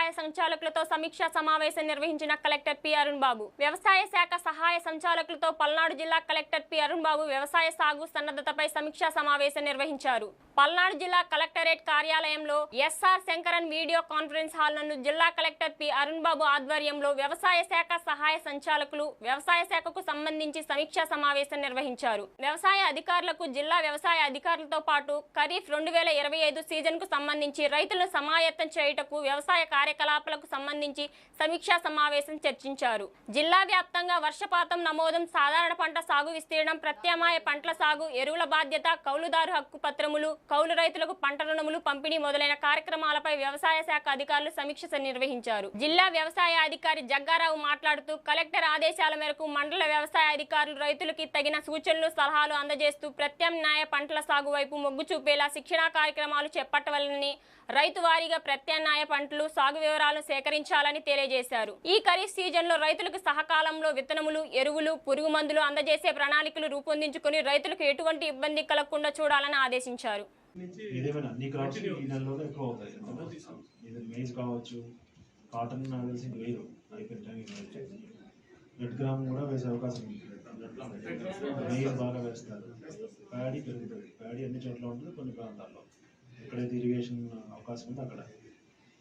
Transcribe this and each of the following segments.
వ్యవసాయ సంచాలకులతో సమీక్షా సమావేశం నిర్వహించిన కలెక్టర్ పి అరుణ్ బాబు. వ్యవసాయ శాఖ సహాయ సంచాలకులతో పల్నాడు జిల్లా కలెక్టర్ పి అరుణ్ బాబు వ్యవసాయ సాగు సన్నద్ధతపై సమీక్షా సమావేశం నిర్వహించారు. పల్నాడు జిల్లా కలెక్టరేట్ కార్యాలయంలో SR Sankaran video conference hall నందు జిల్లా కలెక్టర్ పి అరుణ్ బాబు ఆధ్వర్యంలో వ్యవసాయ శాఖ సహాయ సంచాలకులు వ్యవసాయ శాఖకు సంబంధించి సమీక్షా సమావేశం నిర్వహించారు. వ్యవసాయ అధికారులకు జిల్లా వ్యవసాయ అధికారులతో పాటు ఖరీఫ్ 2025 సీజన్ కు సంబంధించి రైతులను సమాయత్తం చేయుటకు వ్యవసాయ కార్యకలాపాలకు సంబంధించి సమీక్షా సమావేశం చర్చించారు. జిల్లా వ్యాప్తంగా వర్షపాతం నమోదం, సాధారణ పంట సాగు విస్తీర్ణం, ప్రత్యామ్నాయ పంటల సాగు, ఎరువుల బాధ్యత, కౌలుదారు హక్కు పత్రములు, కౌలు రైతులకు పంట రుణములు పంపిణీ మొదలైన కార్యక్రమాలపై వ్యవసాయ శాఖ అధికారులు సమీక్ష నిర్వహించారు. జిల్లా వ్యవసాయ అధికారి జగ్గారావు మాట్లాడుతూ కలెక్టర్ ఆదేశాల మేరకు మండల వ్యవసాయ అధికారులు రైతులకి తగిన సూచనలు, సలహాలు అందజేస్తూ ప్రత్యామ్నాయ పంటల సాగు వైపు మొగ్గు చూపేలా శిక్షణా కార్యక్రమాలు చేపట్టవాలని, రైతు వారీగా ప్రత్యామ్నాయ పంటలు సాగు వివరాలను సేకరించాలని తెలియజేశారు. ఈ ఖరీఫ్ సీజన్ లో రైతులకు సహకాలంలో విత్తనములు, ఎరువులు, పురుగు మందులు అందజేసే ప్రణాళికలు రూపొందించుకుని రైతులకు ఎటువంటి ఇబ్బంది కలగకుండా చూడాలని ఆదేశించారు. కాటన్ నాకు తెలిసి వేరు రెడ్ గ్రామ్ కూడా వేసే అవకాశం ఉంది. మెయిన్ బాగా వేస్తారు. ప్యాడీ పెరుగుతుంది. ప్యాడీ అన్ని చోట్ల ఉంటుంది. కొన్ని ప్రాంతాల్లో ఎక్కడైతే ఇరిగేషన్ అవకాశం ఉందో అక్కడ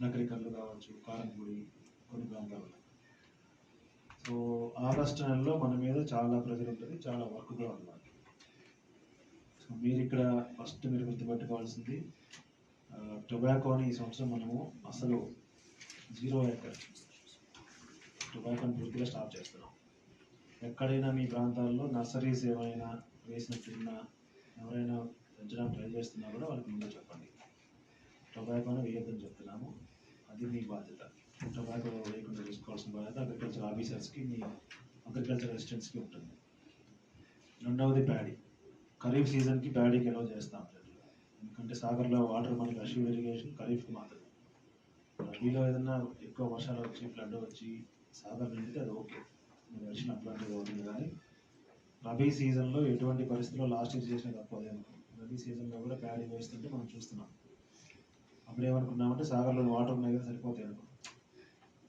నకరికల్లు కావచ్చు, కారంపూడి, కొన్ని ప్రాంతాల్లో. సో ఆగస్టు నెలలో మన మీద చాలా ప్రెజర్ ఉంటుంది, చాలా వర్క్ కూడా ఉంది. సో మీరు ఇక్కడ ఫస్ట్ మీరు గుర్తుపెట్టుకోవాల్సింది టొబాకోని ఈ సంవత్సరం మనము అసలు 0 ఎకర్ టొబాకోని పూర్తిగా స్టాప్ చేస్తున్నాం. ఎక్కడైనా మీ ప్రాంతాల్లో నర్సరీస్ ఏమైనా వేసినట్టున్నా, ఎవరైనా పెంచడం ట్రై చేస్తున్నా కూడా వాళ్ళకి ముందు చెప్పండి. టొబాకోని వేయొద్దని చెప్తున్నాము. అది మీ బాధ్యత. టొబాకో వేయకుండా చూసుకోవాల్సిన బాధ్యత అగ్రికల్చర్ ఆఫీసర్స్కి, మీ అగ్రికల్చర్ అసిస్టెంట్స్కి ఉంటుంది. రెండవది ప్యాడీ. ఖరీఫ్ సీజన్కి ప్యాడీకి ఎలో చేస్తాం. ఎందుకంటే సాగర్లో వాటర్ మనకి అష్యూర్ ఇరిగేషన్ ఖరీఫ్కి మాత్రమే. రబీలో ఏదన్నా ఎక్కువ వర్షాలు వచ్చి ఫ్లడ్ వచ్చి సాగర్ నిండితే అది ఓకే, మీరు వర్షం అట్లాంటిది అవుతుంది. కానీ రబీ సీజన్లో ఎటువంటి పరిస్థితుల్లో లాస్ట్ ఇయర్ చేసిన తప్పదేమో, రబీ సీజన్లో కూడా ప్యాడీ వేస్తుంటే మనం చూస్తున్నాం. అప్పుడు ఏమనుకున్నామంటే సాగర్లో వాటర్ ఉన్నాయి కదా సరిపోతాయి అనుకున్నాం.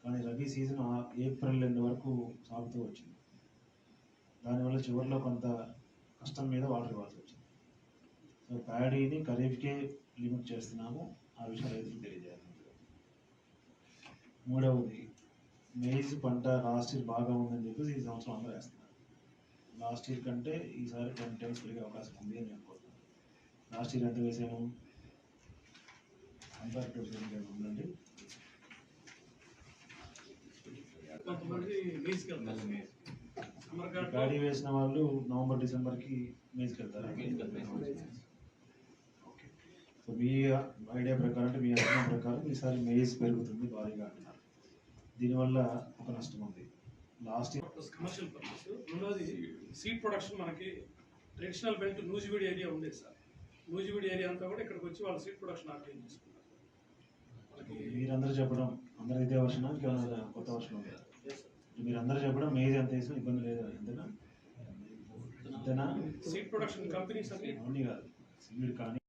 కానీ రబీ సీజన్ ఏప్రిల్ ఎండ్ వరకు సాగుతూ వచ్చింది. దానివల్ల చివరిలో కొంత కష్టం మీద వాటర్ ఇవ్వాల్సి వచ్చింది. సో ప్యాడీని ఖరీఫ్కే లిమిట్ చేస్తున్నాము. ఆ విషయం రైతులకు తెలియజేయాలి. మూడవది మెయిజ్ పంట లాస్ట్ ఇయర్ బాగా ఉందని చెప్పేసి ఈ సంవత్సరం అందరూ వేస్తున్నారు. లాస్ట్ ఇయర్ కంటే ఈసారి 10 times పెరిగే అవకాశం ఉంది అని అనుకుంటున్నాను. లాస్ట్ ఇయర్ ఎంత వేసాను కంపేర్ టు ఉందండి. ప్యాడీ వేసిన వాళ్ళు నవంబర్ డిసెంబర్కి మేజ్కి వెళ్తారు. ఓకే. సో మీ ఐడియా ప్రకారం అంటే మీ అభిప్రాయం ప్రకారం ఈసారి మేజ్ పెరుగుతుంది భారీగా అంటున్నారు. దీనివల్ల ఒక నష్టం ఉంది. Last commercial purpose. రెండోది సీడ్ ప్రొడక్షన్ మనకి ట్రెడిషనల్ బెల్ట్ నూజివీడ్ ఏరియా ఉండేది సార్. నూజివీడ్ ఏరియా అంతా కూడా ఇక్కడికి వచ్చి వాళ్ళు సీడ్ ప్రొడక్షన్ ఆర్గనైజ్ చేసుకున్నారు. మీరందరూ చెప్పడం అందరూ ఇదే వర్షం ఇంకేమైనా కొత్త వర్షం ఉంది. మీరందరూ చెప్పడం మేజ్ ఎంత వేసినా ఇబ్బంది లేదు అంతేనా? సీడ్ ప్రొడక్షన్ కంపెనీస్ అన్ని కాదు సీడ్ కానీ